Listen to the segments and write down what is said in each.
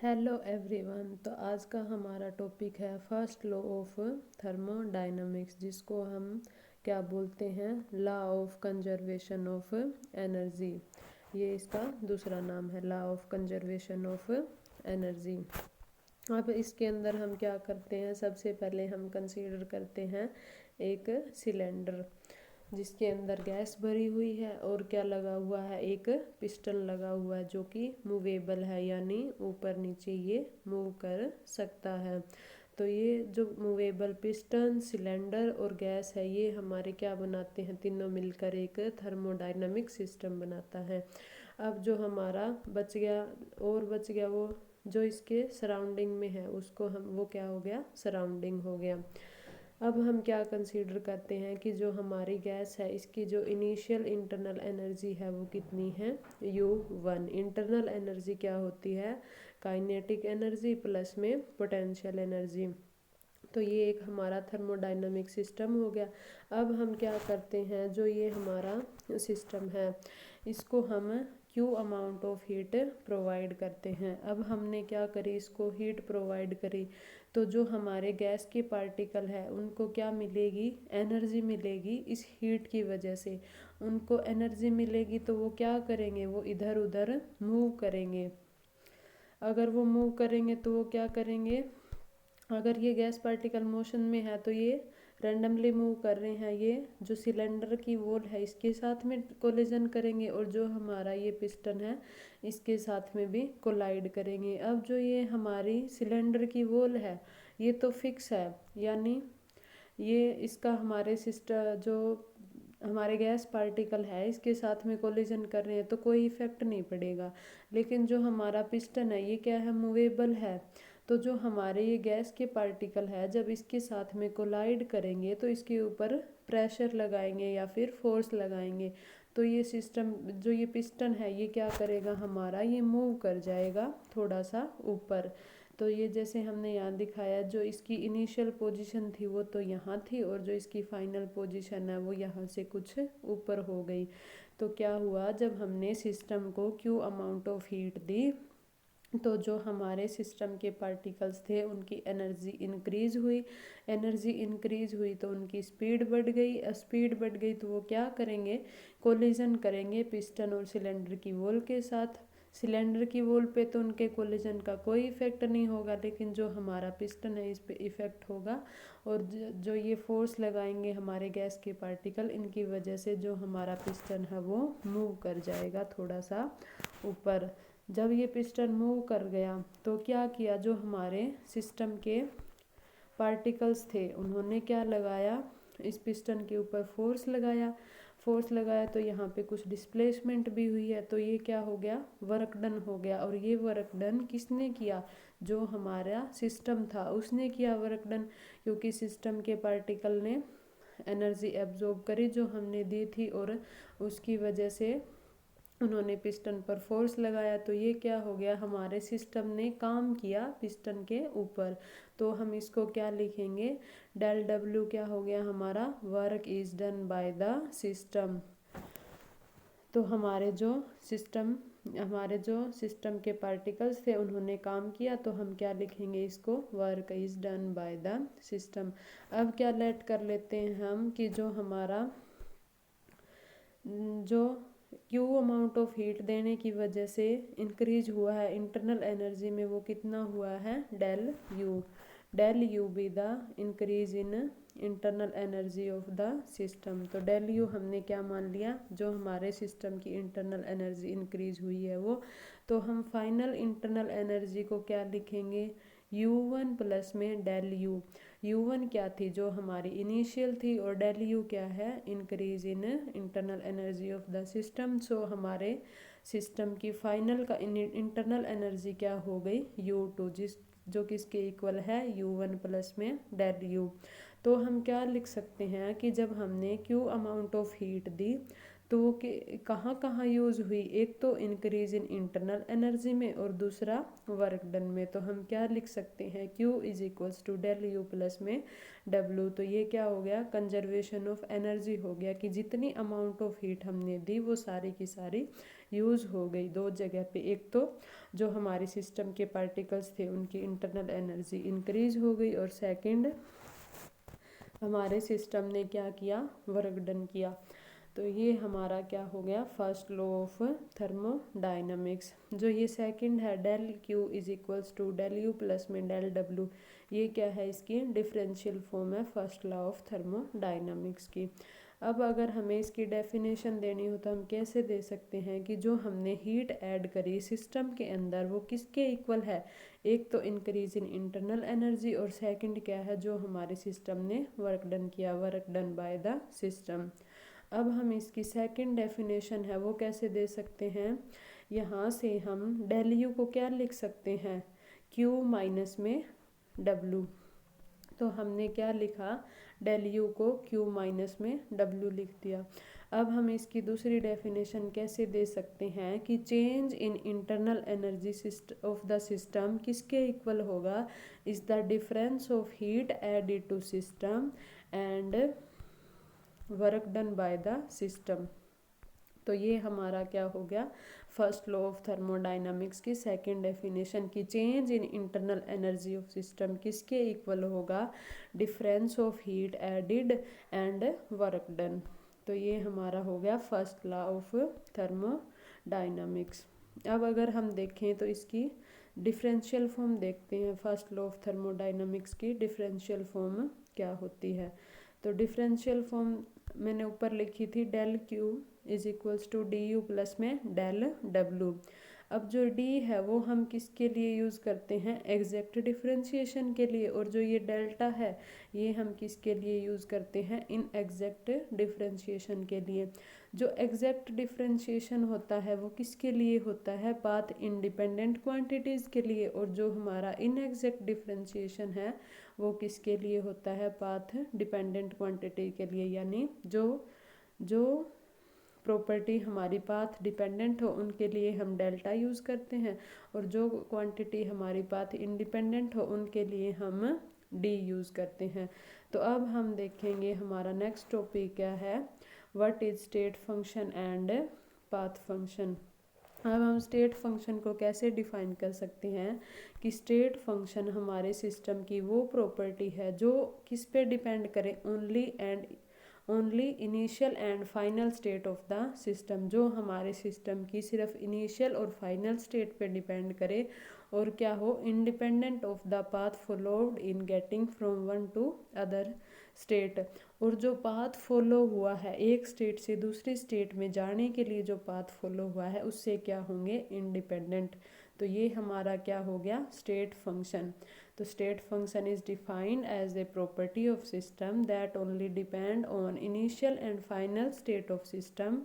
Hello everyone. तो आज का हमारा टॉपिक है फर्स्ट लॉ ऑफ थर्मोडायनामिक्स, जिसको हम क्या बोलते हैं, law of conservation of energy. ये इसका दूसरा नाम है, law of conservation of energy. अब इसके अंदर हम क्या करते हैं, सबसे पहले हम कंसीडर करते हैं एक सिलेंडर जिसके अंदर गैस भरी हुई है और क्या लगा हुआ है, एक पिस्टन लगा हुआ है जो कि मूवेबल है, यानी ऊपर नीचे ये मूव कर सकता है। तो ये जो मूवेबल पिस्टन, सिलेंडर और गैस है, ये हमारे क्या बनाते हैं, तीनों मिलकर एक थर्मोडायनामिक सिस्टम बनाता है। अब जो हमारा बच गया वो जो इसके सराउंडिंग में है, उसको हम वो क्या हो गया, सराउंडिंग हो गया। अब हम क्या कंसीडर करते हैं कि जो हमारी गैस है, इसकी जो इनिशियल इंटरनल एनर्जी है वो कितनी है, U1। इंटरनल एनर्जी क्या होती है, काइनेटिक एनर्जी प्लस में पोटेंशियल एनर्जी। तो ये एक हमारा थर्मोडायनामिक सिस्टम हो गया। अब हम क्या करते हैं, जो ये हमारा सिस्टम है, इसको हम Q amount of heat provide करते हैं। अब हमने क्या करी, इसको हीट प्रोवाइड करी, तो जो हमारे गैस के पार्टिकल है उनको क्या मिलेगी, एनर्जी मिलेगी। इस हीट की वजह से उनको एनर्जी मिलेगी, तो वो क्या करेंगे, वो इधर उधर मूव करेंगे। अगर वो मूव करेंगे तो वो क्या करेंगे, अगर ये गैस पार्टिकल मोशन में है तो ये रैंडमली मूव कर रहे हैं, ये जो सिलेंडर की वॉल है इसके साथ में कोलिजन करेंगे, और जो हमारा ये पिस्टन है इसके साथ में भी कोलाइड करेंगे। अब जो ये हमारी सिलेंडर की वॉल है ये तो फिक्स है, यानी ये इसका हमारे सिस्टम जो हमारे गैस पार्टिकल है इसके साथ में कोलिजन कर रहे हैं तो कोई इफेक्ट नहीं पड़ेगा। लेकिन जो हमारा पिस्टन है ये क्या है, मूवेबल है। तो जो हमारे ये गैस के पार्टिकल है जब इसके साथ में कोलाइड करेंगे तो इसके ऊपर प्रेशर लगाएंगे या फिर फोर्स लगाएंगे, तो ये सिस्टम जो ये पिस्टन है ये क्या करेगा, हमारा ये मूव कर जाएगा थोड़ा सा ऊपर। तो ये जैसे हमने यहाँ दिखाया, जो इसकी इनिशियल पोजीशन थी वो तो यहाँ थी, और जो इसकी फाइनल पोजीशन है वो यहाँ से कुछ ऊपर हो गई। तो क्या हुआ, जब हमने सिस्टम को क्यू अमाउंट ऑफ हीट दी तो जो हमारे सिस्टम के पार्टिकल्स थे उनकी एनर्जी इंक्रीज हुई। एनर्जी इंक्रीज हुई तो उनकी स्पीड बढ़ गई। स्पीड बढ़ गई तो वो क्या करेंगे, कोलिजन करेंगे पिस्टन और सिलेंडर की वॉल के साथ। सिलेंडर की वॉल पे तो उनके कोलिजन का कोई इफेक्ट नहीं होगा, लेकिन जो हमारा पिस्टन है इस पे इफेक्ट होगा। और जो ये फोर्स लगाएंगे हमारे गैस के पार्टिकल, इनकी वजह से जो हमारा पिस्टन है वो मूव कर जाएगा थोड़ा सा ऊपर। जब ये पिस्टन मूव कर गया तो क्या किया, जो हमारे सिस्टम के पार्टिकल्स थे उन्होंने क्या लगाया, इस पिस्टन के ऊपर फोर्स लगाया। फोर्स लगाया तो यहाँ पे कुछ डिस्प्लेसमेंट भी हुई है, तो ये क्या हो गया, वर्क डन हो गया। और ये वर्क डन किसने किया, जो हमारा सिस्टम था उसने किया वर्क डन, क्योंकि सिस्टम के पार्टिकल ने एनर्जी एब्जॉर्ब करी जो हमने दी थी, और उसकी वजह से उन्होंने पिस्टन पर फोर्स लगाया। तो ये क्या हो गया, हमारे सिस्टम ने काम किया पिस्टन के ऊपर। तो हम इसको क्या लिखेंगे, डेल डब्ल्यू क्या हो गया हमारा, work is done by the system. तो हमारे जो सिस्टम के पार्टिकल्स थे उन्होंने काम किया, तो हम क्या लिखेंगे इसको, work is done by the system. अब क्या लेट कर लेते हैं हम कि जो हमारा जो क्यू अमाउंट ऑफ हीट देने की वजह से इंक्रीज हुआ है इंटरनल एनर्जी में, वो कितना हुआ है, del U. Del U be the increase in internal energy of the system. तो डेल यू हमने क्या मान लिया, जो हमारे सिस्टम की इंटरनल एनर्जी इंक्रीज हुई है वो। तो हम फाइनल इंटरनल एनर्जी को क्या लिखेंगे, U1 प्लस में डेल यू। U1 क्या थी, जो हमारी इनिशियल थी, और डेल यू क्या है, increase in internal energy of the system. So हमारे सिस्टम की फाइनल का इंटरनल एनर्जी क्या हो गई, U2, जो किसके इक्वल है, U1 प्लस में डेल यू। तो हम क्या लिख सकते हैं कि जब हमने क्यू अमाउंट ऑफ हीट दी तो वो कहाँ कहाँ यूज़ हुई, एक तो इंक्रीज इन इंटरनल एनर्जी में और दूसरा वर्क डन में। तो हम क्या लिख सकते हैं, Q is equals to del U plus में W। तो ये क्या हो गया, कंजर्वेशन ऑफ एनर्जी हो गया, कि जितनी अमाउंट ऑफ हीट हमने दी वो सारी की सारी यूज़ हो गई दो जगह पे। एक तो जो हमारे सिस्टम के पार्टिकल्स थे उनकी इंटरनल एनर्जी इंक्रीज हो गई, और सेकंड हमारे सिस्टम ने क्या किया, वर्क डन किया। तो ये हमारा क्या हो गया, फर्स्ट लॉ ऑफ थर्मोडाइनमिक्स। जो ये सेकंड है, del Q is equals to del U plus में डेल डब्ल्यू, ये क्या है, इसकी डिफरेंशियल फॉर्म है फर्स्ट लॉ ऑफ थर्मोडाइनमिक्स की। अब अगर हमें इसकी डेफिनेशन देनी हो तो हम कैसे दे सकते हैं कि जो हमने हीट ऐड करी सिस्टम के अंदर वो किसके इक्वल है। एक तो इंक्रीज इन इंटरनल एनर्जी, और सेकंड क्या है, जो हमारे सिस्टम ने वर्क डन किया, work done by the system. अब हम इसकी सेकंड डेफिनेशन है वो कैसे दे सकते हैं, यहाँ से हम डेल यू को क्या लिख सकते हैं, क्यू माइनस में डब्लू। तो हमने क्या लिखा, डेल यू को क्यू माइनस में डब्ल्यू लिख दिया। अब हम इसकी दूसरी डेफिनेशन कैसे दे सकते हैं कि change in internal energy of the system किसके इक्वल होगा, is the difference of heat added to system and work done by the system. तो ये हमारा क्या हो गया, फर्स्ट लॉ ऑफ थर्मोडाइनमिक्स की सेकंड डेफिनेशन की change in internal energy of system किसके इक्वल होगा, difference of heat added and work done. तो ये हमारा हो गया फर्स्ट लॉ ऑफ थर्मोडाइनमिक्स। अब अगर हम देखें तो इसकी डिफरेंशियल फॉर्म देखते हैं, फर्स्ट लॉ ऑफ थर्मोडाइनमिक्स की डिफरेंशियल फॉर्म क्या होती है। तो डिफरेंशियल फॉर्म मैंने ऊपर लिखी थी, del Q is equals to D U plus में डेल डब्लू। अब जो डी है वो हम किसके लिए यूज़ करते हैं, एग्जैक्ट डिफरेंशिएशन के लिए, और जो ये डेल्टा है ये हम किसके लिए यूज़ करते हैं, इन एग्जैक्ट डिफरेंशिएशन के लिए। जो एग्जैक्ट डिफरेंशिएशन होता है वो किसके लिए होता है, पाथ इंडिपेंडेंट क्वांटिटीज़ के लिए, और जो हमारा इन एग्जैक्ट डिफरेंशिएशन है वो किसके लिए होता है, पाथ डिपेंडेंट क्वांटिटी के लिए। यानी जो जो प्रॉपर्टी हमारी पाथ डिपेंडेंट हो उनके लिए हम डेल्टा यूज़ करते हैं, और जो क्वांटिटी हमारी पाथ इंडिपेंडेंट हो उनके लिए हम डी यूज़ करते हैं। तो अब हम देखेंगे हमारा नेक्स्ट टॉपिक क्या है, what is state function and path function. अब हम स्टेट फंक्शन को कैसे डिफाइन कर सकते हैं कि स्टेट फंक्शन हमारे सिस्टम की वो प्रॉपर्टी है जो किस पे डिपेंड करे, only initial and final state of the system, जो हमारे सिस्टम की सिर्फ इनिशियल और फाइनल स्टेट पे डिपेंड करे, और क्या हो, independent of the path followed in getting from one to other state. और जो पाथ फॉलो हुआ है एक स्टेट से दूसरी स्टेट में जाने के लिए, जो पाथ फॉलो हुआ है उससे क्या होंगे, इंडिपेंडेंट। तो ये हमारा क्या हो गया, स्टेट फंक्शन। तो state function is defined as a property of system that only depend on initial and final state of system,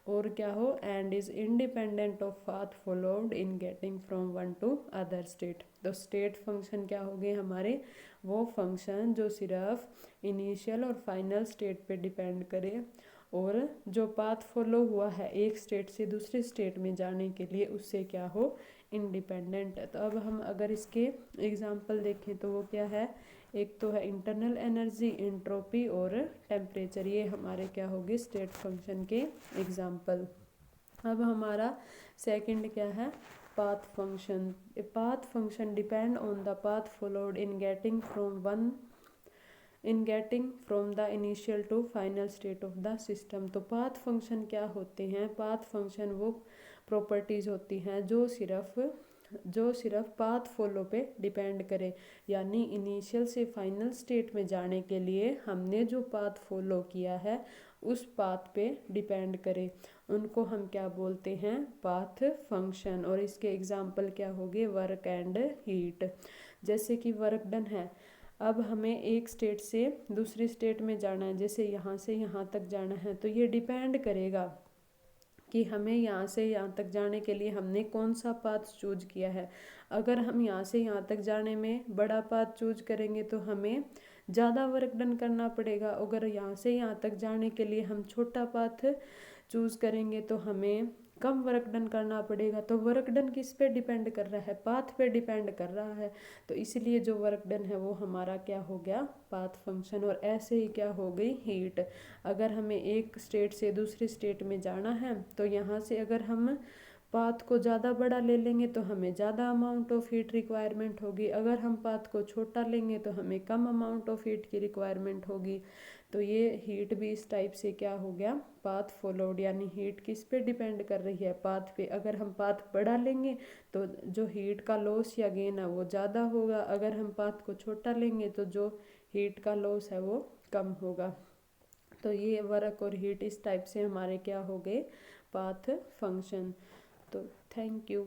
और क्या हो, and is independent of path followed in getting from one to other state. तो state function क्या हो गए हमारे, वो function जो सिर्फ इनिशियल और फाइनल स्टेट पे डिपेंड करे, और जो पाथ फॉलो हुआ है एक स्टेट से दूसरे स्टेट में जाने के लिए उससे क्या हो, इंडिपेंडेंट। तो अब हम अगर इसके एग्जांपल देखें तो वो क्या है, एक तो है इंटरनल एनर्जी, एंट्रोपी और टेम्परेचर, ये हमारे क्या होगी, स्टेट फंक्शन के एग्जांपल। अब हमारा सेकंड क्या है, path function. Path function depend on the path followed in getting from the initial to final state of the system. तो पाथ फंक्शन क्या होते हैं, पाथ फंक्शन वो प्रॉपर्टीज़ होती हैं जो सिर्फ पाथ फॉलो पे डिपेंड करे, यानी इनिशियल से फाइनल स्टेट में जाने के लिए हमने जो पाथ फॉलो किया है उस पाथ पे डिपेंड करे, उनको हम क्या बोलते हैं, पाथ फंक्शन। और इसके एग्जांपल क्या होंगे, वर्क एंड हीट। जैसे कि वर्क डन है, अब हमें एक स्टेट से दूसरी स्टेट में जाना है, जैसे यहाँ से यहाँ तक जाना है, तो ये डिपेंड करेगा कि हमें यहाँ से यहाँ तक जाने के लिए हमने कौन सा पाथ चूज किया है। अगर हम यहाँ से यहाँ तक जाने में बड़ा पाथ चूज करेंगे तो हमें ज़्यादा वर्क डन करना पड़ेगा, अगर यहाँ से यहाँ तक जाने के लिए हम छोटा पाथ चूज़ करेंगे तो हमें कम वर्क डन करना पड़ेगा। तो वर्क डन किस पे डिपेंड कर रहा है, पाथ पे डिपेंड कर रहा है। तो इसलिए जो वर्क डन है वो हमारा क्या हो गया, पाथ फंक्शन। और ऐसे ही क्या हो गई, हीट। अगर हमें एक स्टेट से दूसरी स्टेट में जाना है तो यहाँ से अगर हम पाथ को ज़्यादा बड़ा ले लेंगे तो हमें ज़्यादा अमाउंट ऑफ हीट रिक्वायरमेंट होगी, अगर हम पाथ को छोटा लेंगे तो हमें कम अमाउंट ऑफ हीट की रिक्वायरमेंट होगी। तो ये हीट भी इस टाइप से क्या हो गया, पाथ फॉलोड। यानी हीट किस पे डिपेंड कर रही है, पाथ पे। अगर हम पाथ बड़ा लेंगे तो जो हीट का लॉस या गेन है वो ज़्यादा होगा, अगर हम पाथ को छोटा लेंगे तो जो हीट का लॉस है वो कम होगा। तो ये वर्क और हीट इस टाइप से हमारे क्या हो गए, पाथ फंक्शन। तो थैंक यू।